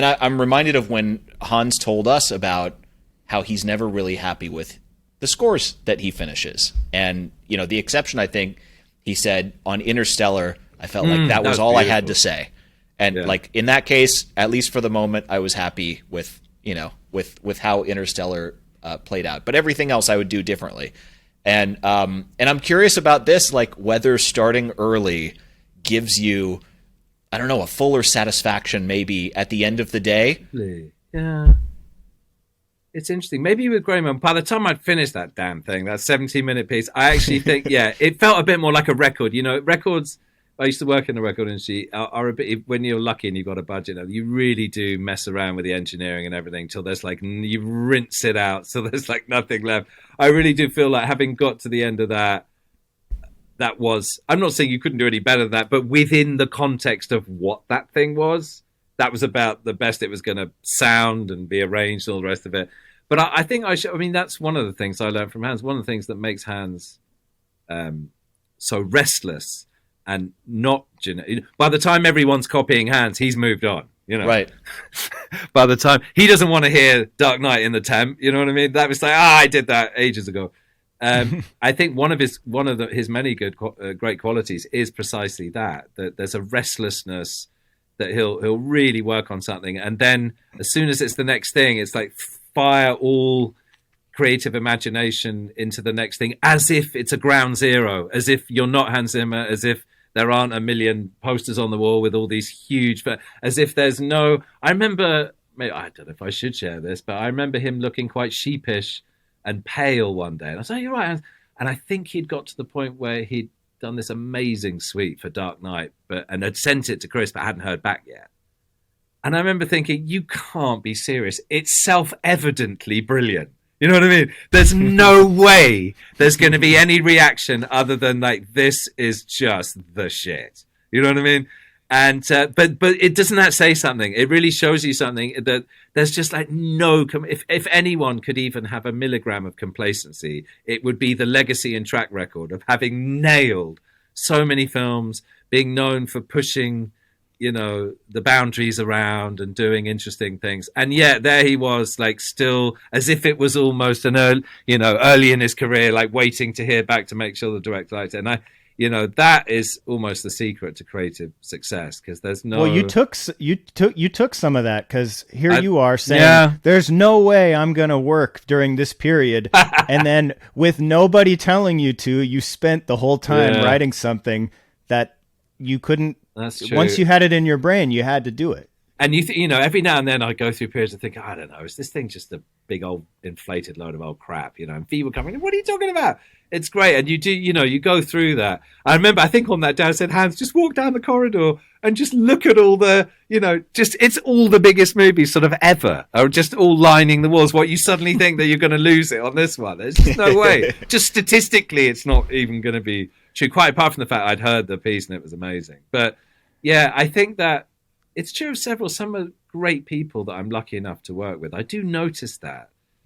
I'm reminded of when Hans told us about how he's never really happy with the scores that he finishes. And, the exception, I think, he said on Interstellar, I felt like that was all beautiful. I had to say. And like in that case, at least for the moment, I was happy with, with how Interstellar played out. But everything else I would do differently. And I'm curious about this, like whether starting early gives you, I don't know, a fuller satisfaction maybe at the end of the day. Yeah. It's interesting. Maybe with Greyman, by the time I'd finished that damn thing, that 17-minute piece, I actually think, it felt a bit more like a record. Records, I used to work in the record industry, are a bit, when you're lucky and you've got a budget, you really do mess around with the engineering and everything till there's like, you rinse it out, so there's like nothing left. I really do feel like having got to the end of that was, I'm not saying you couldn't do any better than that, but within the context of what that thing was, that was about the best it was going to sound and be arranged and all the rest of it. But I think that's one of the things I learned from Hans. One of the things that makes Hans so restless and not, by the time everyone's copying Hans, he's moved on, Right. By the time he doesn't want to hear Dark Knight in the Temp, you know what I mean? That was like, I did that ages ago. I think one of his many great qualities is precisely that there's a restlessness that he'll really work on something, and then as soon as it's the next thing, it's like fire all creative imagination into the next thing, as if it's a ground zero, as if you're not Hans Zimmer, as if there aren't a million posters on the wall with all these huge, as if there's no. I remember, I don't know if I should share this, but I remember him looking quite sheepish and pale one day, and I was like, "You're right," and I think he'd got to the point where he'd done this amazing suite for Dark Knight, and had sent it to Chris, but hadn't heard back yet. And I remember thinking, you can't be serious. It's self-evidently brilliant. You know what I mean? There's no way there's going to be any reaction other than like, this is just the shit. You know what I mean? And but doesn't that say something? It really shows you something, that there's just like no. If anyone could even have a milligram of complacency, it would be the legacy and track record of having nailed so many films, being known for pushing, the boundaries around and doing interesting things. And yet there he was, like, still as if it was almost early in his career, like waiting to hear back to make sure the director liked it. And that is almost the secret to creative success, because there's no. Well, you took some of that, because you are saying, there's no way I'm going to work during this period. And then with nobody telling you to, you spent the whole time writing something that you couldn't. That's true. Once you had it in your brain, you had to do it. And every now and then I go through periods of thinking, I don't know, is this thing just a big old inflated load of old crap? And Fee would come in, what are you talking about? It's great. And you do, you go through that. I remember, I think on that day I said, Hans, just walk down the corridor and just look at all the, it's all the biggest movies sort of ever, or just all lining the walls. What, you suddenly think that you're going to lose it on this one? There's just no way. Just statistically, it's not even going to be true, quite apart from the fact I'd heard the piece and it was amazing. But yeah, I think that it's true of some great people that I'm lucky enough to work with. I do notice that